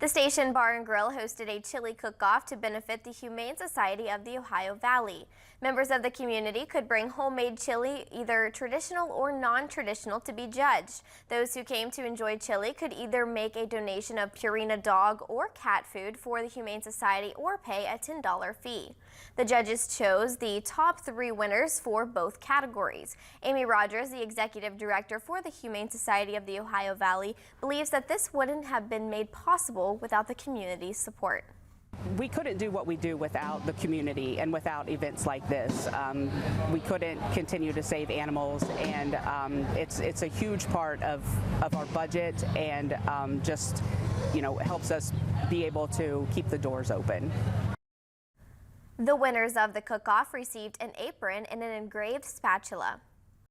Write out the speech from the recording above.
The Station Bar and Grill hosted a chili cook-off to benefit the Humane Society of the Ohio Valley. Members of the community could bring homemade chili, either traditional or non-traditional, to be judged. Those who came to enjoy chili could either make a donation of Purina dog or cat food for the Humane Society or pay a $10 fee. The judges chose the top 3 winners for both categories. Amy Rogers, the executive director for the Humane Society of the Ohio Valley, believes that this wouldn't have been made possible without the community's support. We couldn't do what we do without the community and without events like this. We couldn't continue to save animals, and it's a huge part of our budget, and just, helps us be able to keep the doors open. The winners of the cook-off received an apron and an engraved spatula.